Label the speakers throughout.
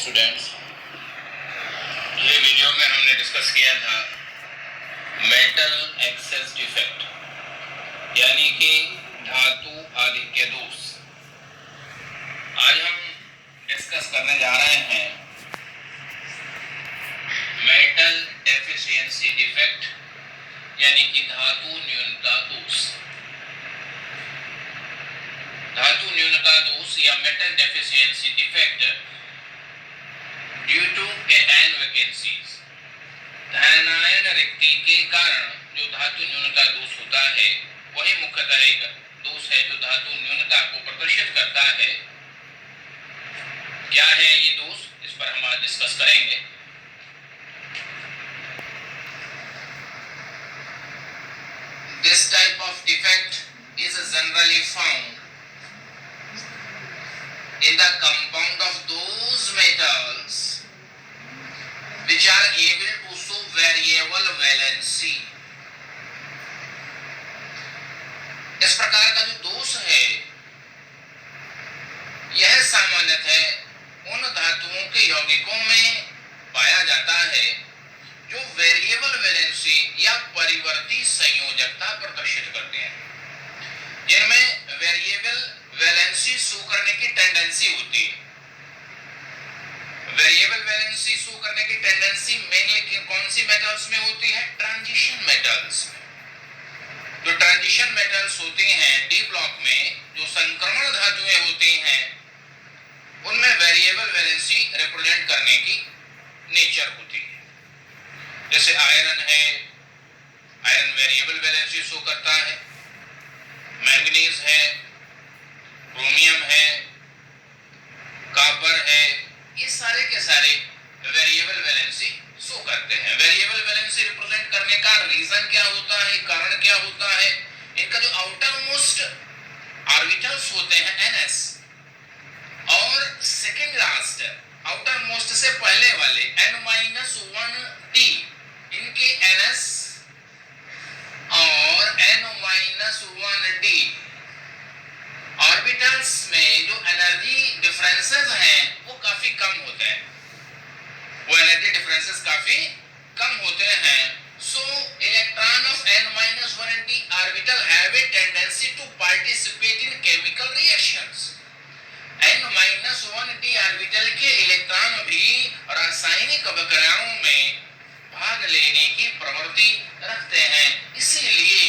Speaker 1: Students, ये video में हमने डिस्कस किया था मेटल एक्सेस डिफेक्ट यानी कि धातु आधिक्य दोष। आज हम डिस्कस करने जा रहे हैं मेटल डेफिशिएंसी डिफेक्ट यानी कि धातु न्यूनता दोष। धातु न्यूनता दोष या metal deficiency defect due to cation vacancies, धानायन रिक्ति के कारण जो धातु न्यूनता दोष होता है वही मुख्यतः एक दोष है जो धातु न्यूनता को प्रदर्शित करता है। क्या है ये दोष, इस पर हम आज डिस्कस करेंगे। This type of defect is generally found in the compound of those metals which are able to show variable valency। इस प्रकार का जो दोष है यह सामान्यतः उन धातुओं के यौगिकों में पाया जाता है जो वेरिएबल वैलेंसी या परिवर्ती संयोजकता प्रदर्शित करते हैं, जिनमें वेरिएबल वैलेंसी शो करने की टेंडेंसी होती है। वेरिएबल वैलेंसी शो करने की टेंडेंसी मेनली कौन सी मेटल्स में होती है? ट्रांजिशन मेटल्स में। जो ट्रांजिशन मेटल्स होती हैं डी ब्लॉक में, जो संक्रमण धातुएं होती हैं, उनमें वेरिएबल वैलेंसी रिप्रेजेंट करने की नेचर होती है। जैसे आयरन है, आयरन वेरिएबल वैलेंसी शो करता है। मैंगनीज है, क्रोमियम है, कॉपर है, ये सारे के सारे वेरिएबल वैलेंसी शो करते हैं। वेरिएबल वैलेंसी रिप्रेजेंट करने का रीजन क्या होता है, कारण क्या होता है? इनका जो आउटर मोस्ट ऑर्बिटल्स होते हैं ns और सेकेंड लास्ट आउटर मोस्ट से पहले वाले n-1d, इनके ns और n-1d ऑर्बिटल्स में जो एनर्जी डिफरेंसेस हैं वो काफी कम होते हैं। वो एनर्जी डिफरेंसेस काफी कम होते हैं। So electron of n-1d orbital have a tendency to participate in chemical reactions. n-1d orbital के इलेक्ट्रॉन भी रासायनिक अभिक्रियाओं में भाग लेने की प्रवृत्ति रखते हैं। इसीलिए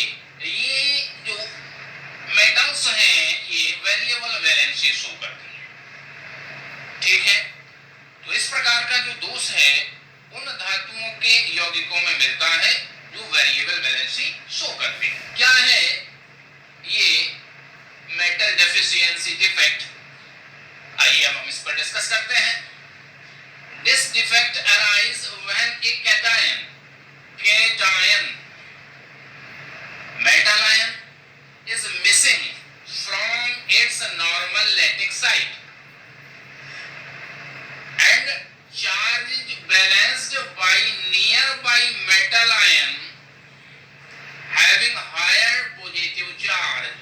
Speaker 1: ये जो मेटल्स हैं ये वेरिएबल वैलेंसी शो करती है। ठीक है, तो इस प्रकार का जो दोष है उन धातुओं के यौगिकों में मिलता है जो वेरिएबल वैलेंसी शो करते हैं। क्या है ये मेटल डेफिशिएंसी डिफेक्ट? आइए हम इस पर डिस्कस करते हैं। This defect arise when A cation metal ion is missing from its normal lattice site and charge balanced by nearby metal ion having higher positive charge।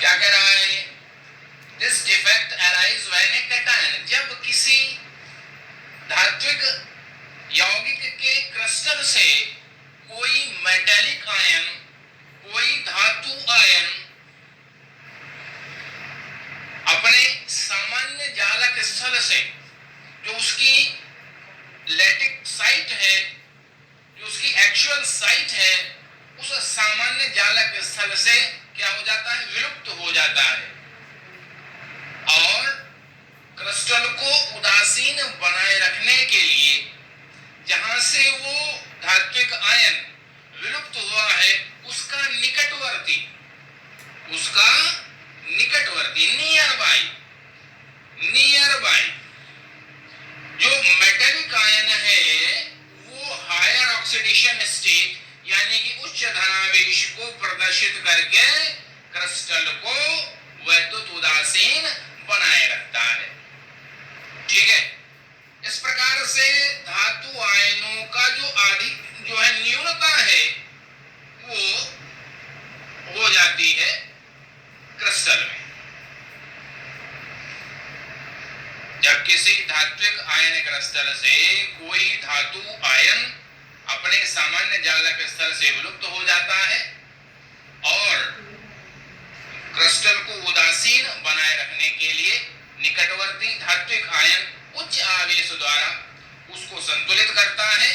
Speaker 1: क्या कह रहा है? This defect arise when a cation, जब किसी धात्विक यौगिक के crystal से कोई मेटेलिक आयन, कोई धातु आयन अपने सामान्य जालक स्थल से, जो उसकी लैटिक साइट है, जो उसकी एक्चुअल साइट है, उस सामान्य जालक स्थल से क्या हो जाता है? विलुप्त हो जाता है और क्रिस्टल को उदासीन बनाए रखने के लिए जहां से वो धात्विक आयन विलुप्त हुआ है उसका निकटवर्ती नियर बाई जो मेटेलिक आयन है वो हायर ऑक्सीडेशन स्टेट यानी कि उच्च धनावेश को प्रदर्शित करके क्रिस्टल को धात्विक आयन क्रिस्टल से कोई धातु आयन अपने सामान्य जालक स्तर से विलुप्त हो जाता है और क्रिस्टल को उदासीन बनाए रखने के लिए निकटवर्ती धात्विक आयन उच्च आवेश द्वारा उसको संतुलित करता है,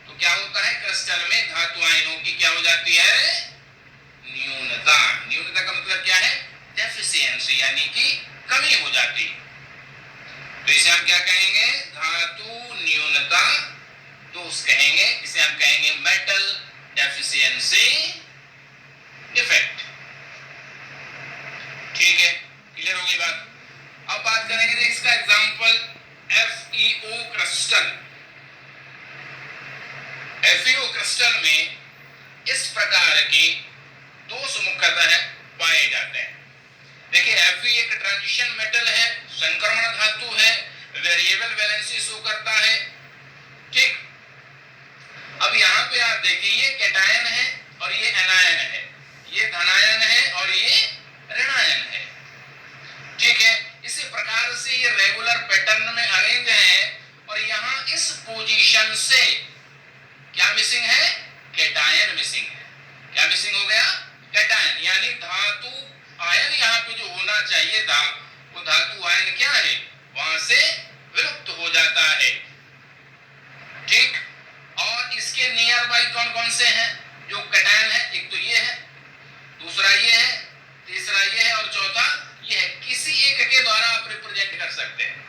Speaker 1: तो क्या होता है, क्रिस्टल में धातु आयनों की क्या हो जाती है, न्यूनता। न्यूनता का मतलब क्या है, डेफिशिएंसी, यानी कि कमी हो जाती। तो इसे हम क्या कहेंगे, धातु न्यूनता दोष कहेंगे। इसे हम कहेंगे मेटल डेफिशिएंसी डिफेक्ट। ठीक है, क्लियर होगी बात। अब बात करेंगे इसका example FeO crystal. FeO crystal में इस प्रकार के दोष मुख्यतः पाए जाते हैं। देखिए, Fe एक ट्रांजिशन मेटल है, संक्रमण धातु है, वेरिएबल वैलेंसी शो करता है। ठीक, अब यहाँ पे आप देखिए ये कैटायन है और ये एनायन है, ये धनायन है और ये ऋणायन है। ठीक है, इसी प्रकार से ये रेगुलर पैटर्न में अरेंज है और यहाँ इस पोजीशन से क्या मिसिंग है, कैटायन मिसिंग है। क्या मिसिंग हो गया, कैटायन, यानी धातु आयन यहाँ पे जो होना चाहिए था वो धातु आयन क्या है, वहां से विलुप्त हो जाता है। ठीक, और इसके नियर बाई कौन कौन से हैं जो कैटायन है, एक तो ये है, दूसरा ये है, तीसरा ये है और चौथा ये है। किसी एक के द्वारा आप रिप्रेजेंट कर सकते हैं।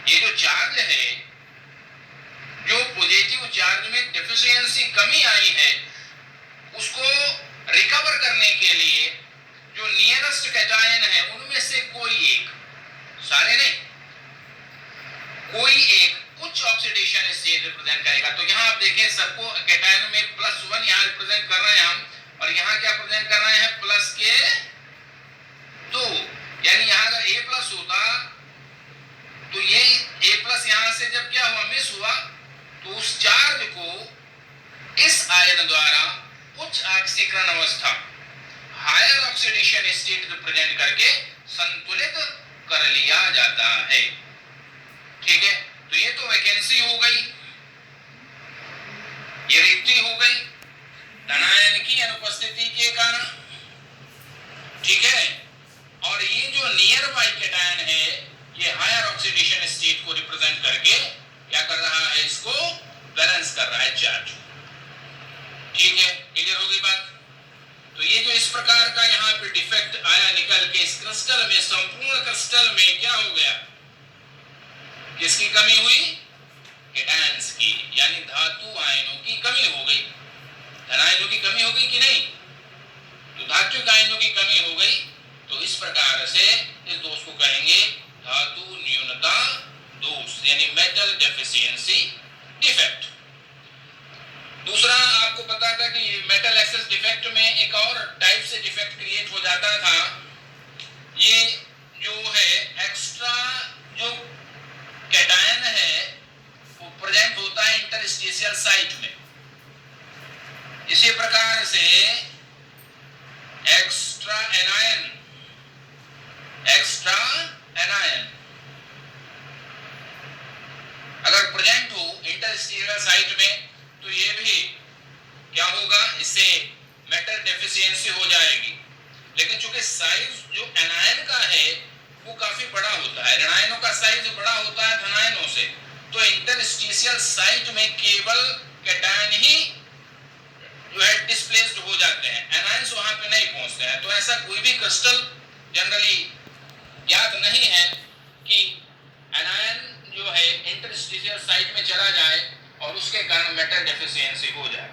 Speaker 1: ये जो चार्ज है, जो पॉजिटिव चार्ज में डेफिशिएंसी कमी आई है, उसको रिकवर करने के लिए जो नियरेस्ट कैटायन है उनमें से कोई एक, सारे नहीं, कोई एक उच्च ऑक्सीडेशन स्टेट रिप्रेजेंट करेगा। तो यहाँ आप देखें सबको कैटायन में +1 यहाँ रिप्रेजेंट कर रहे हैं हम, और यहाँ क्या प्रेजेंट कर रहे हैं, +2। यानी यहाँ अगर A+ होता तो ये A+ यहाँ से जब क्या हुआ, मिस हुआ, तो उस चार्ज को इस आयन द्वारा उच्च ऑक्सीकरण अवस्था, हायर ऑक्सीडेशन स्टेट रिप्रेजेंट करके संतुलित कर लिया जाता है। ठीक है, तो ये तो वैकेंसी हो गई, ये रिक्ति हो गई धनायन की अनुपस्थिति के कारण। ठीक है, और ये जो नियर बाई कैटायन है ये हायर ऑक्सीडेशन स्टेट को रिप्रेजेंट करके क्या कर रहा है, इसको बैलेंस कर रहा है चार्ज। ठीक है, क्लियर हो गई बात। तो ये जो इस प्रकार का यहाँ पे डिफेक्ट आया निकल के इस क्रिस्टल में, संपूर्ण क्रिस्टल में क्या हो गया, किसकी कमी हुई, कैटायंस की, यानी धातु आयनों की कमी हो गई। धनायनों की कमी हो गई कि नहीं, तो धात्विक आयनों की कमी हो गई। तो इस प्रकार से इस दोष को कहेंगे धातु न्यूनता दोष, यानी मेटल डेफिशिएंसी डिफेक्ट। दूसरा आपको पता था कि मेटल एक्सेस डिफेक्ट में एक और टाइप से डिफेक्ट क्रिएट हो जाता था, ये जो है एक्स्ट्रा जो कैटायन है वो प्रेजेंट होता है इंटरस्टिशियल साइट में। इसी प्रकार से एक्स्ट्रा एनायन अगर प्रेजेंट हो इंटरस्टिशियल साइट में तो ये भी क्या होगा, इससे मेटल डेफिशिएंसी हो जाएगी। लेकिन चूंकि साइज जो एनायन का है वो काफी बड़ा होता है, ऋणायनों का साइज बड़ा होता है धनायनों से, तो इंटरस्टिशियल साइट में केवल कैटायन ही जो है डिस्प्लेस्ड हो जाते हैं, एनायंस वहां पे नहीं पहुंचते हैं। तो ऐसा कोई भी क्रिस्टल जनरली ज्ञात नहीं है कि एनायन जो है इंटरस्टिशियल साइट में चला जाए और उसके कारण मेटल डेफिशिएंसी हो जाए।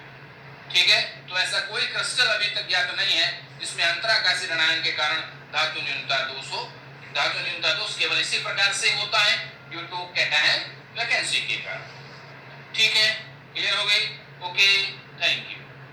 Speaker 1: ठीक है, तो ऐसा कोई क्रिस्टल अभी तक ज्ञात नहीं है जिसमें अंतराकाशी ऋणायन के कारण धातु न्यूनता दोष हो। धातु न्यूनता दोष केवल इसी प्रकार से होता है ड्यू टू कैटायन वैकेंसी के कारण। ठीक है, क्लियर हो गई, ओके, थैंक यू।